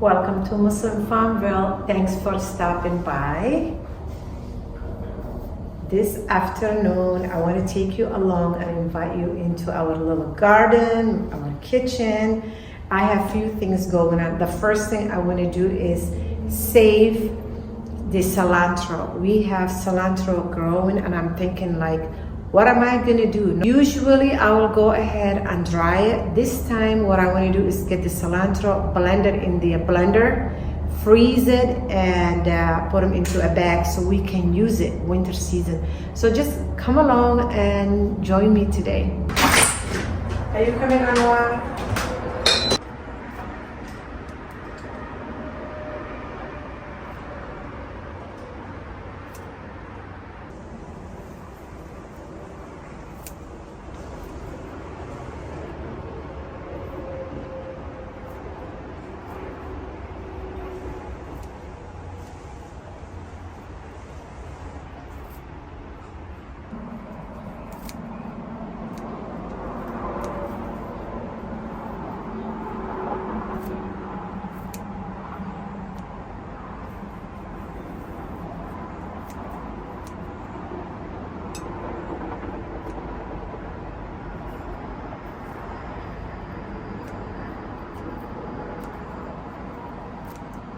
Welcome to Muslim Farmville. Thanks for stopping by. This afternoon, I want to take you along and invite you into our little garden, our kitchen. I have a few things going on. The first thing I want to do is save the cilantro. We have cilantro growing and I'm thinking like, what am I gonna do? Usually I will go ahead and dry it. This time what I want to do is get the cilantro blended in the blender, freeze it, and put them into a bag so we can use it winter season. So just come along and join me today. Are you coming, Anwar?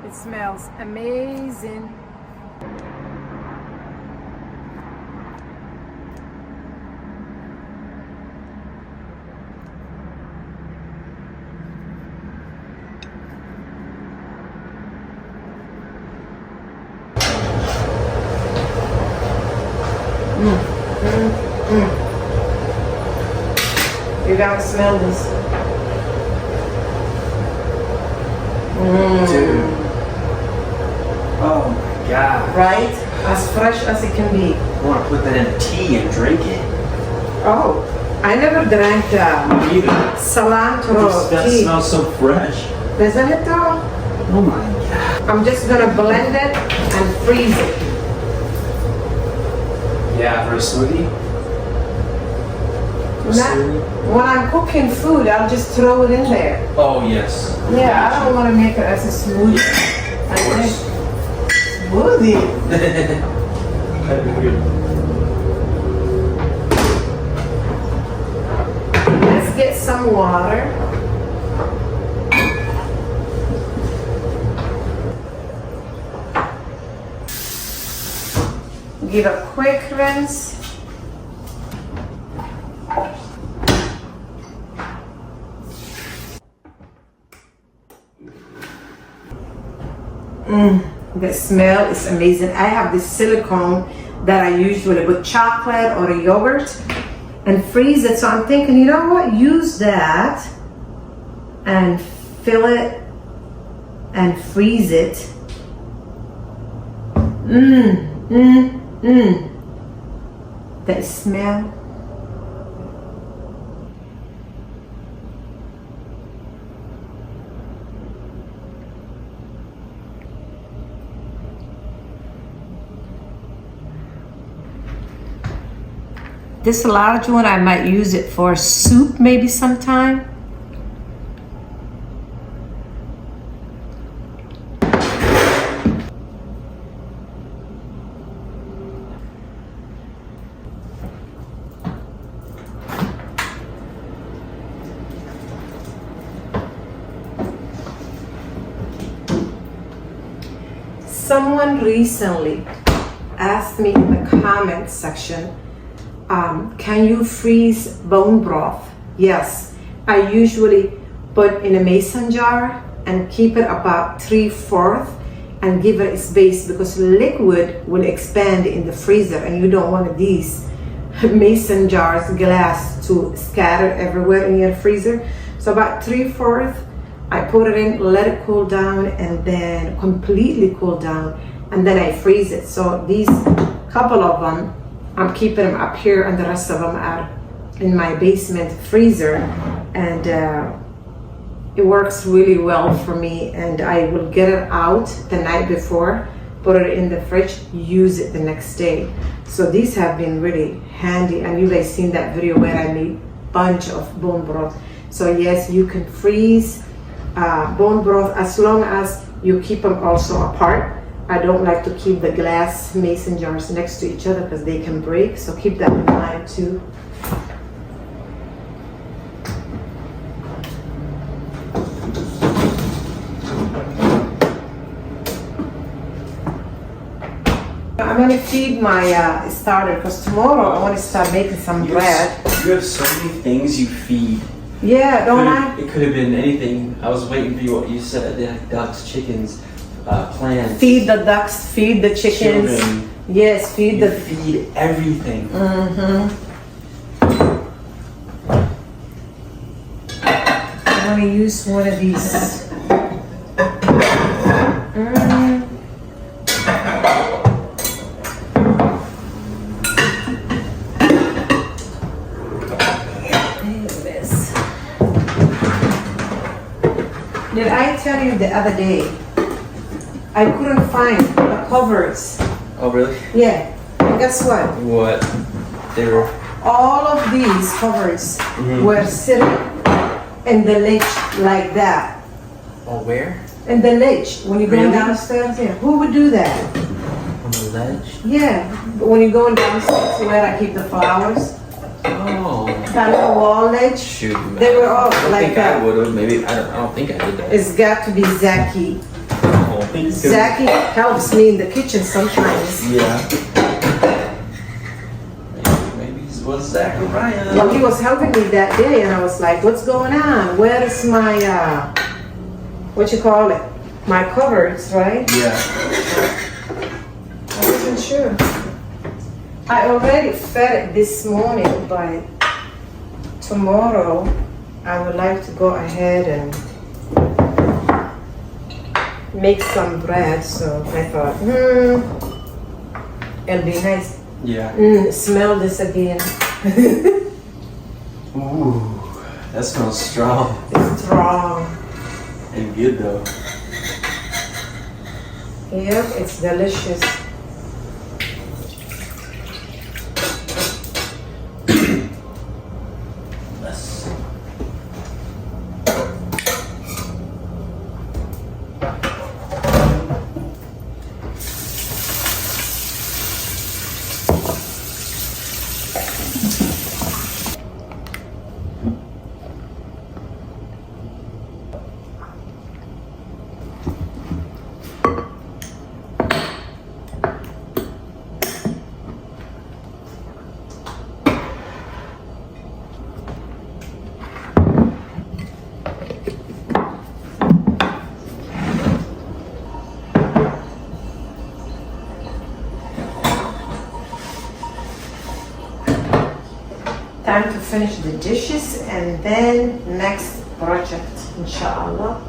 It smells amazing. You gotta smell this. Dude. Oh my god. Right? As fresh as it can be. I want to put that in tea and drink it. Oh, I never drank Either. cilantro That tea. smells so fresh. Doesn't it though? Oh my god. I'm just gonna blend it and freeze it. Yeah, for a smoothie? When I'm cooking food, I'll just throw it in there. Oh yes. Yeah, I don't want to make it as a smoothie. Smoothie? That'd be weird. Let's get some water. Give a quick rinse. The smell is amazing. I have this silicone that I usually put chocolate or a yogurt and freeze it. So I'm thinking, you know what? Use that and fill it and freeze it. That smell. This large one, I might use it for soup maybe sometime. Someone recently asked me in the comments section, can you freeze bone broth? Yes, I usually put in a mason jar and keep it about 3/4 and give it space because liquid will expand in the freezer and you don't want these mason jars, glass, to scatter everywhere in your freezer. So about 3/4, I put it in, let it cool down, and then completely cool down, and then I freeze it. So these couple of them, I'm keeping them up here and the rest of them are in my basement freezer, and it works really well for me. And I will get it out the night before, put it in the fridge, use it the next day. So these have been really handy, and you guys seen that video where I made bunch of bone broth. So yes, you can freeze bone broth as long as you keep them also apart. I don't like to keep the glass mason jars next to each other because they can break, so keep that in mind too. I'm gonna feed my starter because tomorrow I want to start making some bread. You have so many things you feed. Yeah, don't I? It could have been anything. I was waiting for you. What you said. They had ducks, chickens, plants. Feed the ducks, feed the chickens. Children. Yes, feed You the. feed everything. Mm-hmm. I'm gonna use one of these. Did I tell you the other day, I couldn't find the covers. Oh really? Yeah, and guess what? What? They were. All of these covers were sitting in the ledge like that. Oh, where? In the ledge, when you're going Really? downstairs, yeah. Who would do that? On the ledge? Yeah, when you're going downstairs where I keep the flowers, Oh. that little wall ledge, Shoot. they were all I don't like think that. I would have. Maybe I don't think I did that. It's got to be Zachy. Oh, Zachy helps me in the kitchen sometimes. Yeah. Maybe it was Zachariah. Well, he was helping me that day, and I was like, "What's going on? Where is my what you call it? My cupboards, right?" Yeah. I wasn't sure. I already fed it this morning, but tomorrow I would like to go ahead and make some bread. So I thought, it'll be nice. Yeah. Smell this again. Ooh, that smells strong It's strong. and good though. Yep, it's delicious. Yes. Time to finish the dishes and then next project, inshallah.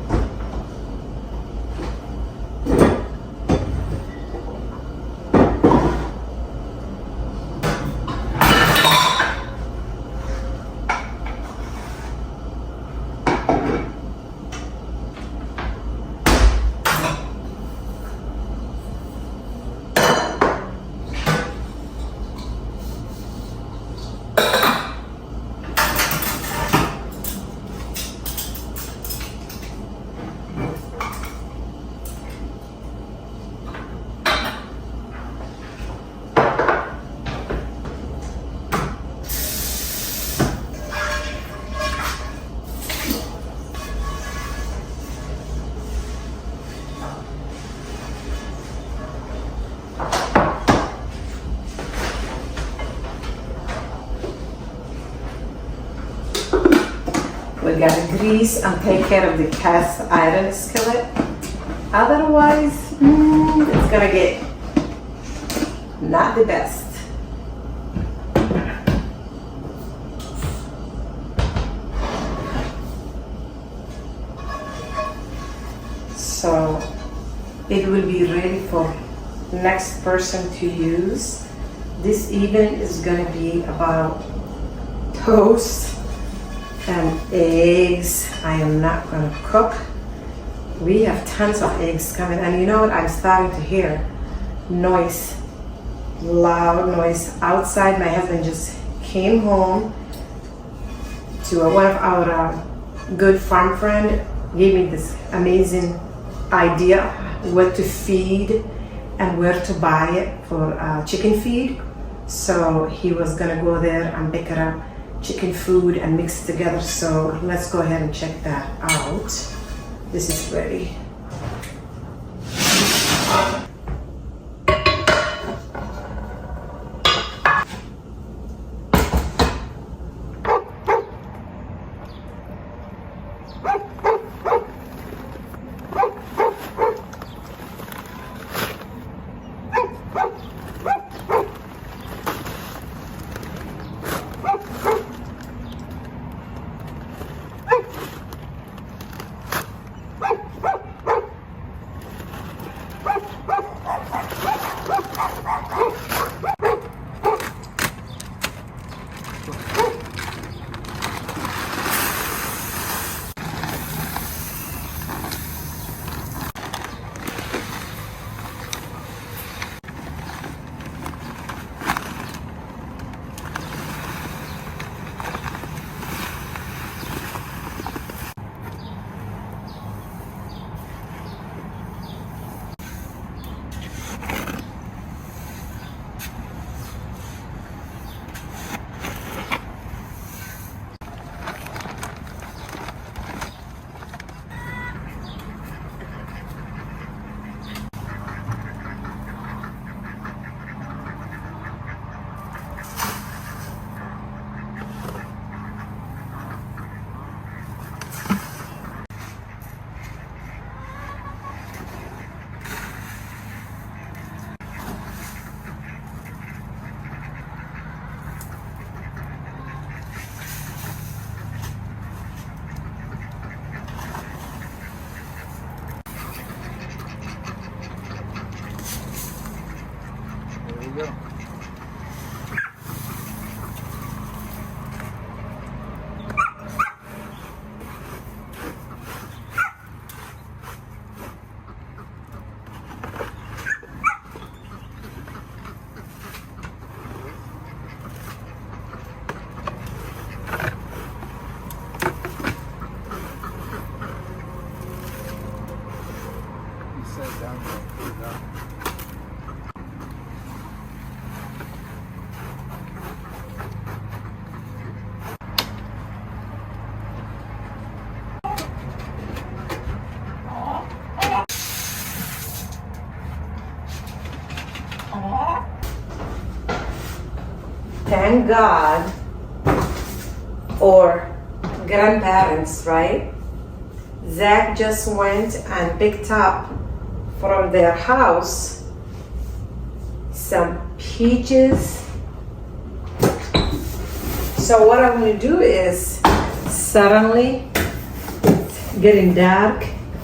We gotta grease and take care of the cast iron skillet. Otherwise, it's gonna get not the best. So it will be ready for next person to use. This even is gonna be about toast and eggs. I am not gonna cook. We have tons of eggs coming, and you know what? I'm starting to hear noise, loud noise outside. My husband just came home to one of our good farm friend gave me this amazing idea what to feed and where to buy it for chicken feed. So he was gonna go there and pick up chicken food and mix it together. So let's go ahead and check that out. This is ready. Go. You set it down there. Put it down. Thank God, or grandparents, right? Zach just went and picked up from their house some peaches. So what I'm gonna do is, suddenly it's getting dark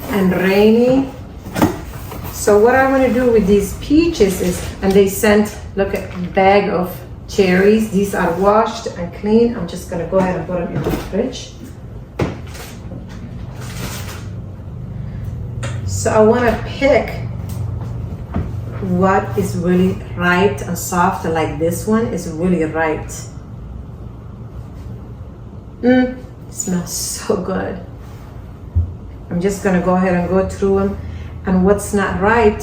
and rainy. So what I'm gonna do with these peaches is, and they sent, look, a bag of cherries. These are washed and clean. I'm just gonna go ahead and put them in the fridge. So I wanna pick what is really ripe and soft, like this one is really ripe. It smells so good. I'm just gonna go ahead and go through them, and what's not ripe,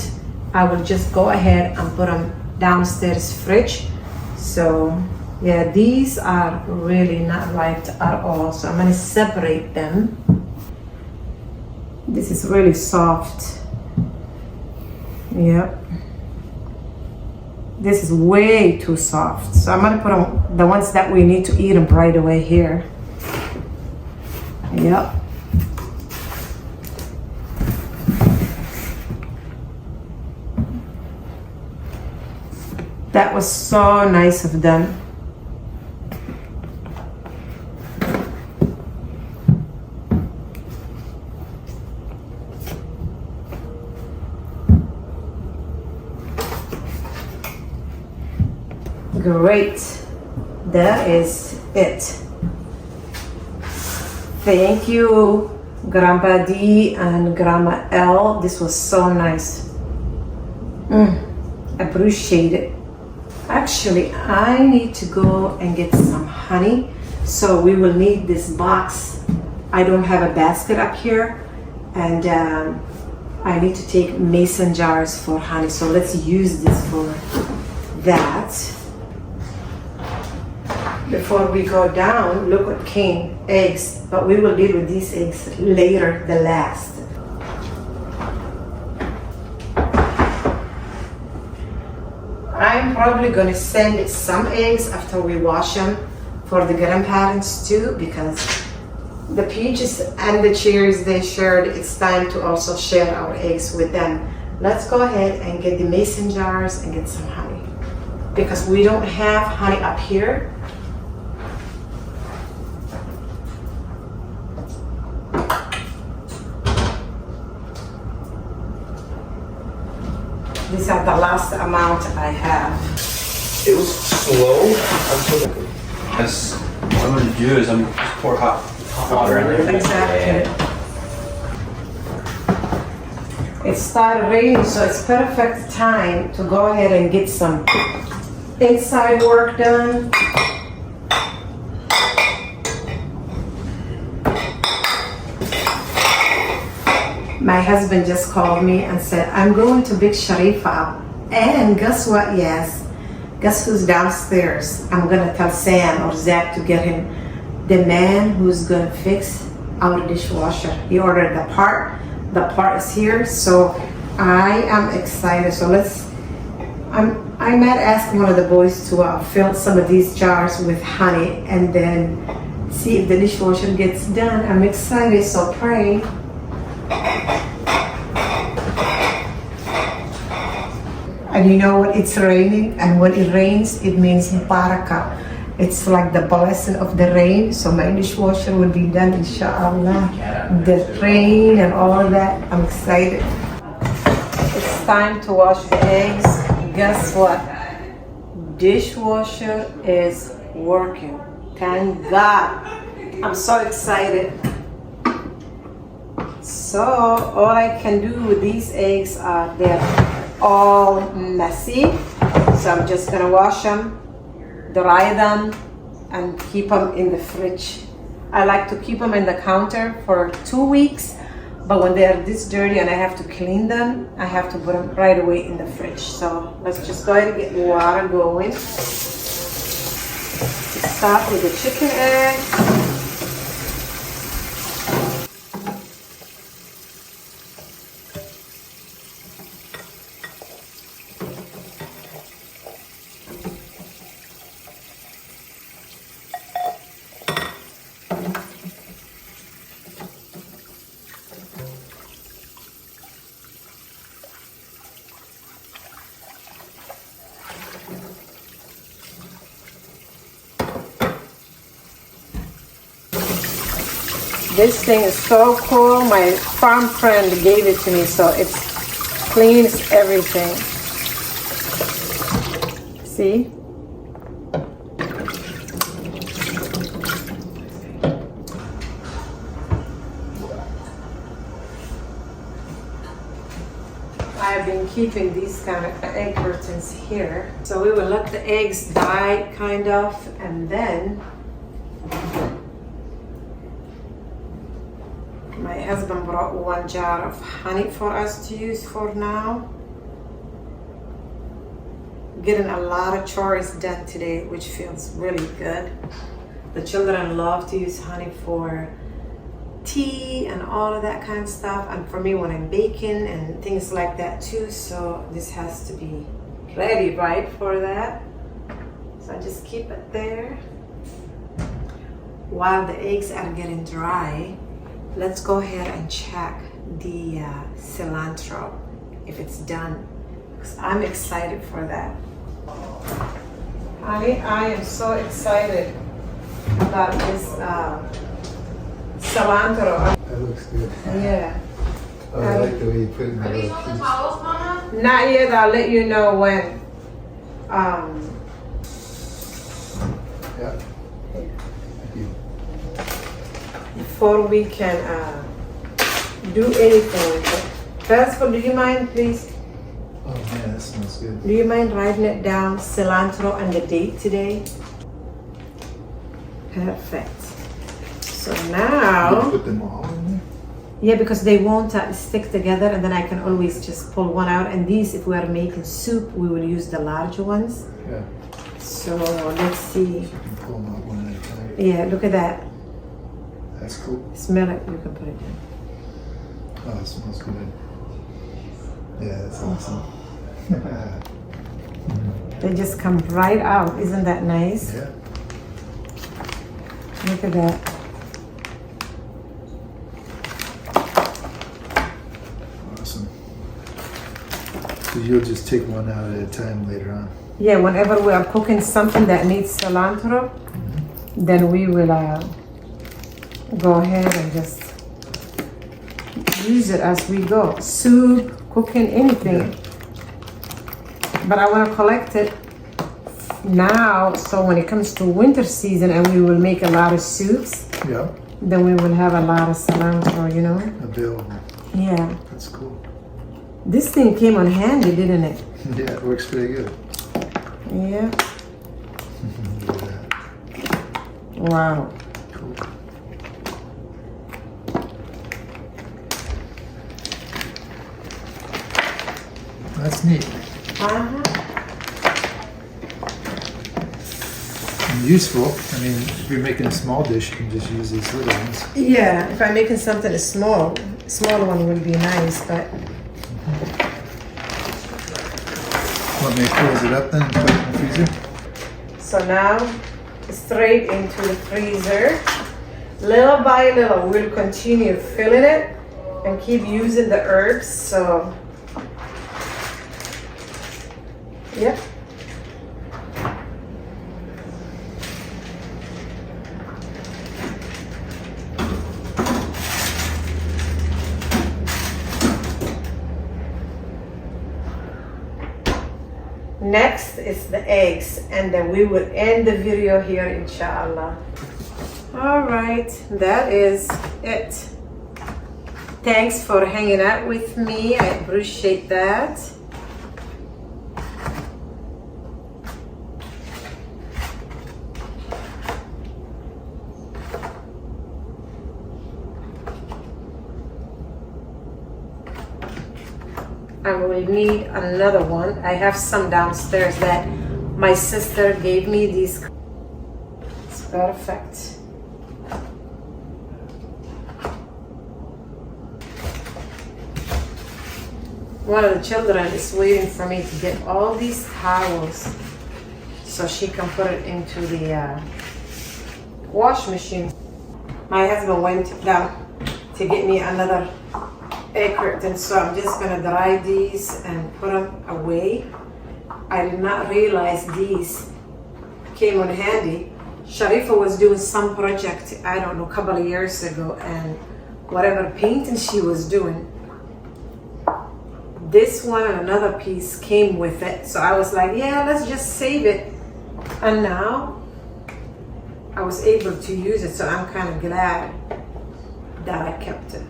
I will just go ahead and put them downstairs fridge. So yeah, these are really not ripe at all. So I'm gonna separate them. This is really soft. Yep. This is way too soft. So I'm gonna put on the ones that we need to eat them right away here. Yep. That was so nice of them. Great. That is it. Thank you, Grandpa D and Grandma L. This was so nice. Appreciate it. Actually, I need to go and get some honey. So we will need this box. I don't have a basket up here. And I need to take mason jars for honey, so let's use this for that. Before we go down, look what came, eggs, but we will deal with these eggs later, the last. I'm probably gonna send some eggs after we wash them for the grandparents too, because the peaches and the cherries they shared, it's time to also share our eggs with them. Let's go ahead and get the mason jars and get some honey, because we don't have honey up here. These are the last amount I have. It was slow until as what I'm gonna do is I'm just pour hot water in there. Exactly. It started raining, so it's perfect time to go ahead and get some inside work done. My husband just called me and said, I'm going to pick Sharifa up. And guess what? Yes. Guess who's downstairs? I'm going to tell Sam or Zach to get him the man who's going to fix our dishwasher. He ordered the part. The part is here. So I am excited. So I might ask one of the boys to fill some of these jars with honey and then see if the dishwasher gets done. I'm excited. So pray. And you know what? It's raining, and when it rains, it means baraka. It's like the blessing of the rain. So my dishwasher will be done, inshallah. The rain and all of that. I'm excited. It's time to wash the eggs. Guess what? Dishwasher is working. Thank God. I'm so excited. So all I can do with these eggs are they're all messy. So I'm just gonna wash them, dry them, and keep them in the fridge. I like to keep them in the counter for 2 weeks, but when they're this dirty and I have to clean them, I have to put them right away in the fridge. So let's just go ahead and get water going. Let's start with the chicken egg. This thing is so cool. My farm friend gave it to me, so it cleans everything. See? I've been keeping these kind of egg curtains here. So we will let the eggs die, kind of, and then my husband brought 1 jar of honey for us to use for now. Getting a lot of chores done today, which feels really good. The children love to use honey for tea and all of that kind of stuff, and for me when I'm baking and things like that too. So this has to be ready, right, for that. So I just keep it there. While the eggs are getting dry, let's go ahead and check the cilantro, if it's done, because I'm excited for that. Honey, I am so excited about this cilantro. That looks good. Yeah. I like the way you put it in the little piece. Not yet, I'll let you know when. Yeah. Thank you. Before we can do anything with it. Festival, do you mind, please? Oh man, that smells good. Do you mind writing it down, cilantro and the date today? Perfect. So You now, put them all in there? Yeah, because they won't stick together, and then I can always just pull one out. And these, if we are making soup, we will use the large ones. Yeah. So let's see. You can pull them out one at a time. Yeah, look at that. That's cool. Smell it. You can put it in. Oh, it smells good. Yeah, that's awesome. They just come right out. Isn't that nice? Yeah. Look at that. Awesome. So you'll just take one out at a time later on. Yeah, whenever we are cooking something that needs cilantro, then we will go ahead and just use it as we go. Soup, cooking, anything. But I want to collect it now, so when it comes to winter season and we will make a lot of soups, Yeah. then we will have a lot of cilantro, you know? Available. Yeah. That's cool. This thing came on handy, didn't it? Yeah, it works pretty good. Yeah. Look at that. Wow. Cool. That's neat. Uh-huh. And useful. I mean, if you're making a small dish, you can just use these little ones. Yeah, if I'm making something small one will be nice, but Want me to close it up then and put it in the freezer? so now straight into the freezer. Little by little, we'll continue filling it and keep using the herbs. So, yep. Next is the eggs, and then we will end the video here, inshallah. All right, that is it. Thanks for hanging out with me. I appreciate that. I will need another one. I have some downstairs that my sister gave me. These. It's perfect. One of the children is waiting for me to get all these towels so she can put it into the wash machine. My husband went down to get me another egg curtain, so I'm just gonna dry these and put them away. I did not realize these came in handy. Sharifa was doing some project, I don't know, a couple of years ago, and whatever painting she was doing, this one and another piece came with it. So I was like, yeah, let's just save it. And now I was able to use it, so I'm kind of glad that I kept it.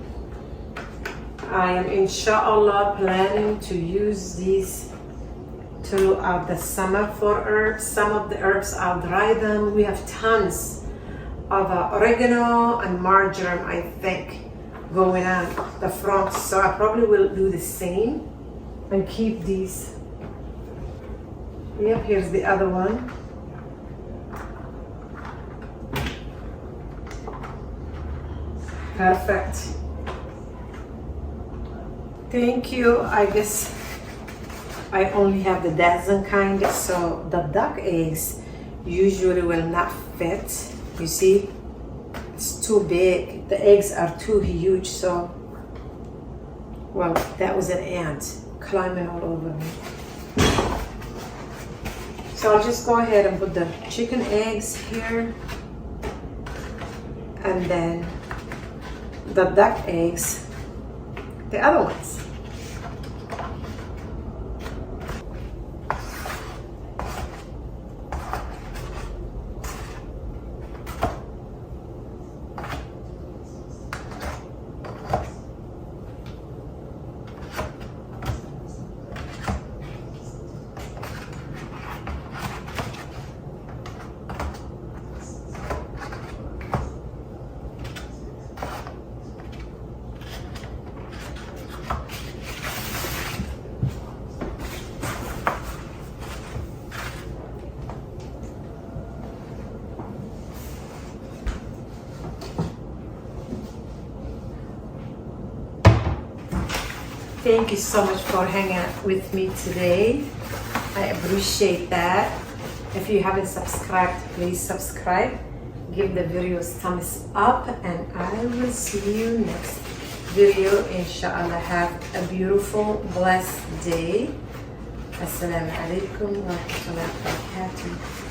I am inshallah planning to use these throughout the summer for herbs. Some of the herbs I'll dry them. We have tons of oregano and marjoram, I think, going on the front, so I probably will do the same and keep these. Yep, here's the other one. Perfect. Thank you. I guess I only have the dozen kind, so the duck eggs usually will not fit. You see? It's too big. The eggs are too huge, so, well, that was an ant climbing all over me. So I'll just go ahead and put the chicken eggs here, and then the duck eggs, the other ones. Thank you so much for hanging out with me today. I appreciate that. If you haven't subscribed, please subscribe. Give the videos thumbs up, and I will see you next video. Inshallah, have a beautiful, blessed day. Assalamu alaikum wa rahmatullahi wa barakatuh.